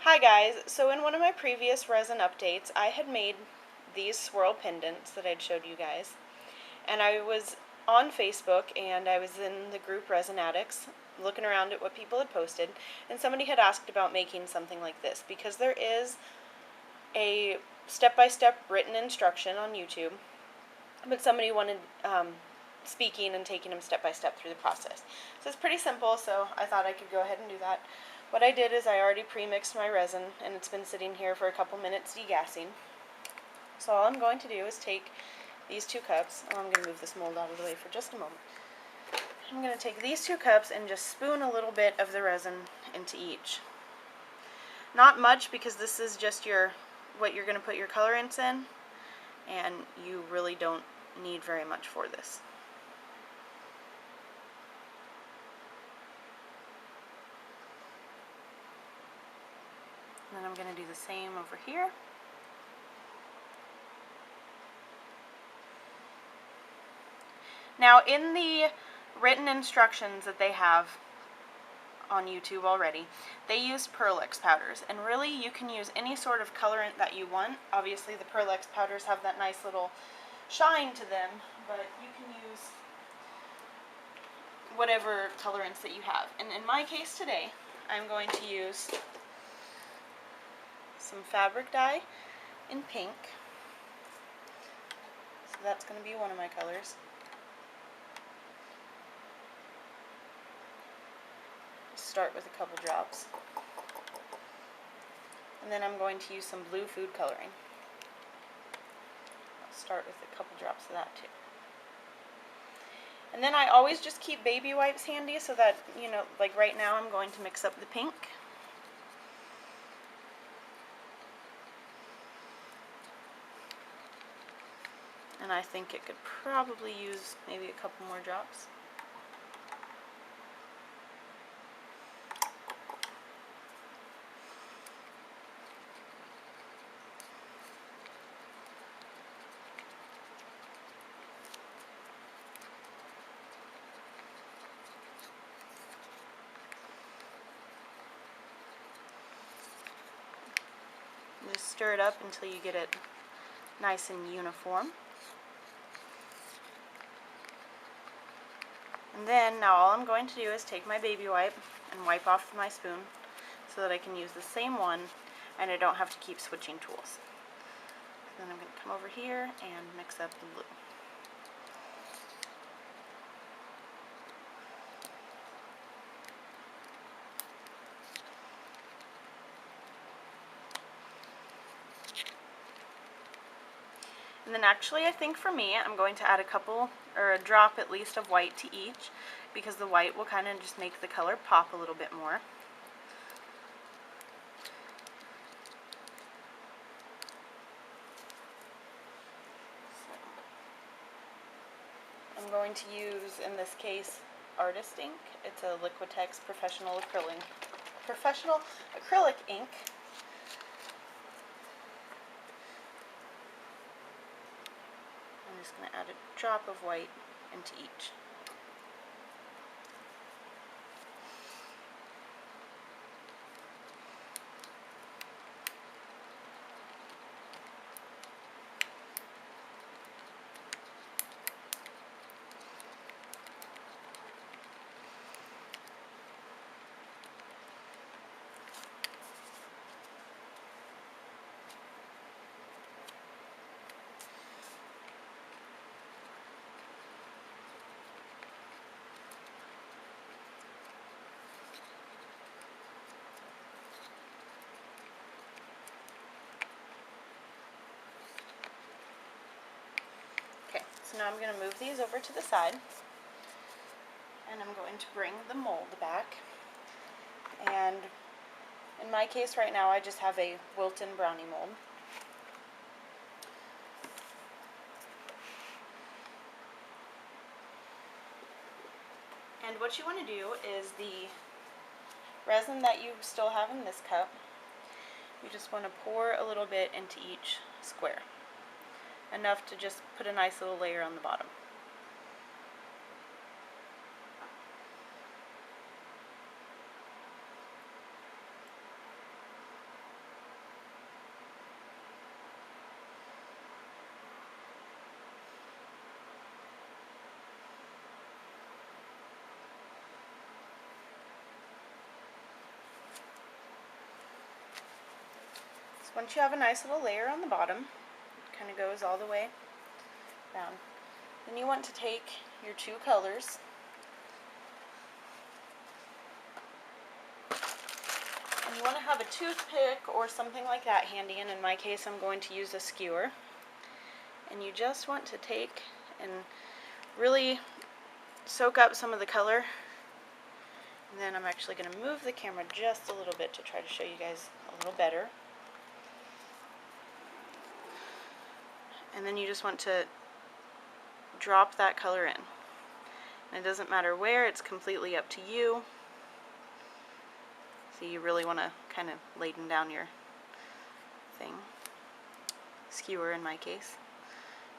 Hi guys, so in one of my previous resin updates I had made these swirl pendants that I'd showed you guys, and I was on Facebook and I was in the group Resin Addicts looking around at what people had posted, and somebody had asked about making something like this because there is a step-by-step written instruction on YouTube, but somebody wanted speaking and taking them step-by-step through the process. So it's pretty simple, so I thought I could go ahead and do that. What I did is I already pre-mixed my resin, and it's been sitting here for a couple minutes degassing. So all I'm going to do is take these 2 cups, and I'm going to move this mold out of the way for just a moment. I'm going to take these 2 cups and just spoon a little bit of the resin into each. Not much, because this is just what you're going to put your colorants in, and you really don't need very much for this. And then I'm going to do the same over here. Now, in the written instructions that they have on YouTube already, they use Pearl-Ex powders, and really you can use any sort of colorant that you want. Obviously the Pearl-Ex powders have that nice little shine to them, but you can use whatever colorants that you have. And in my case today, I'm going to use some fabric dye in pink. So that's going to be one of my colors. Start with a couple drops. And then I'm going to use some blue food coloring. I'll start with a couple drops of that too. And then I always just keep baby wipes handy so that, like right now I'm going to mix up the pink. And I think it could probably use maybe a couple more drops. Just stir it up until you get it nice and uniform. And then now all I'm going to do is take my baby wipe and wipe off my spoon so that I can use the same one and I don't have to keep switching tools. Then I'm going to come over here and mix up the blue. And then actually I think for me I'm going to add a drop at least of white to each, because the white will kind of just make the color pop a little bit more. So I'm going to use, in this case, Artist ink. It's a Liquitex professional acrylic ink. I'm just going to add a drop of white into each. So now I'm going to move these over to the side, and I'm going to bring the mold back. And in my case right now I just have a Wilton brownie mold. And what you want to do is the resin that you still have in this cup, you just want to pour a little bit into each square. Enough to just put a nice little layer on the bottom. once you have a nice little layer on the bottom, it kind of goes all the way down. Then you want to take your two colors and you want to have a toothpick or something like that handy, and in my case I'm going to use a skewer. And you just want to take and really soak up some of the color. And then I'm actually going to move the camera just a little bit to try to show you guys a little better. And then you just want to drop that color in. And it doesn't matter where, it's completely up to you. So you really want to kind of laden down your thing. Skewer in my case.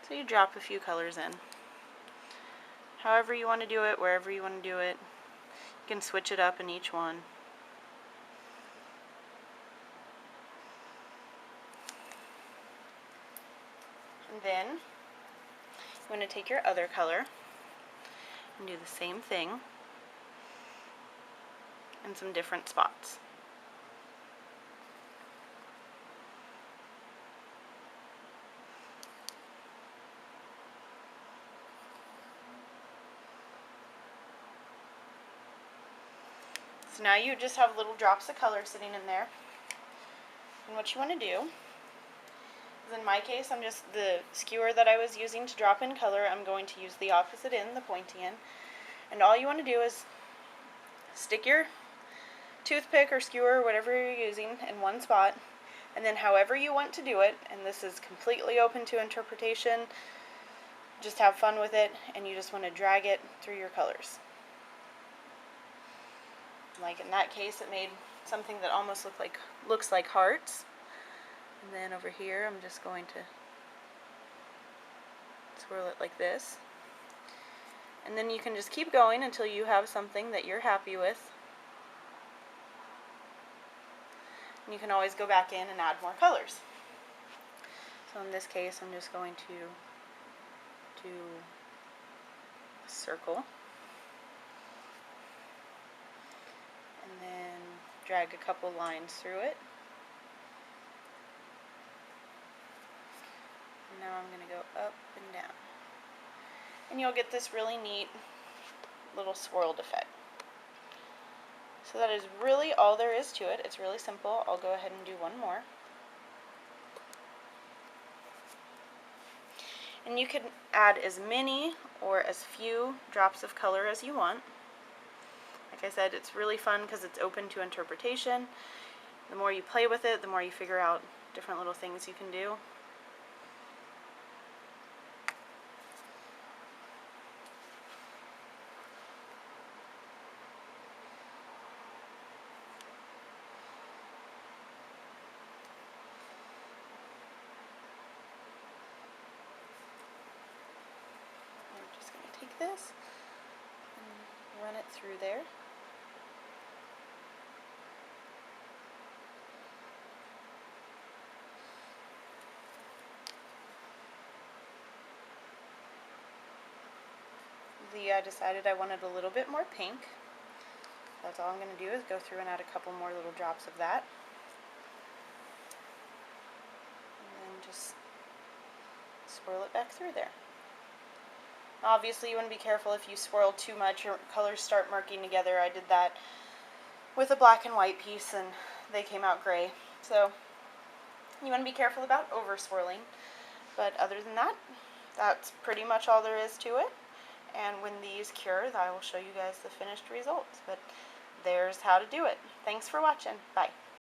So you drop a few colors in. However you want to do it, wherever you want to do it. You can switch it up in each one. And then you want to take your other color and do the same thing in some different spots. So now you just have little drops of color sitting in there. And what you want to do is, in my case, I'm just the skewer that I was using to drop in color, I'm going to use the opposite end, the pointy end. And all you want to do is stick your toothpick or skewer, whatever you're using, in one spot. And then however you want to do it, and this is completely open to interpretation, just have fun with it, and you just want to drag it through your colors. Like in that case, it made something that almost looks like hearts. And then over here, I'm just going to swirl it like this. And then you can just keep going until you have something that you're happy with. And you can always go back in and add more colors. So in this case, I'm just going to do a circle. And then drag a couple lines through it. And now I'm going to go up and down. And you'll get this really neat little swirled effect. So that is really all there is to it. It's really simple. I'll go ahead and do one more. And you can add as many or as few drops of color as you want. Like I said, it's really fun because it's open to interpretation. The more you play with it, the more you figure out different little things you can do. I'm just going to take this and run it through there. I decided I wanted a little bit more pink. That's all I'm going to do is go through and add a couple more little drops of that. And then just swirl it back through there. Obviously you want to be careful if you swirl too much, your colors start murking together. I did that with a black and white piece and they came out gray. So you want to be careful about over swirling. But other than that, that's pretty much all there is to it. And when these cure, I will show you guys the finished results. But there's how to do it. Thanks for watching. Bye.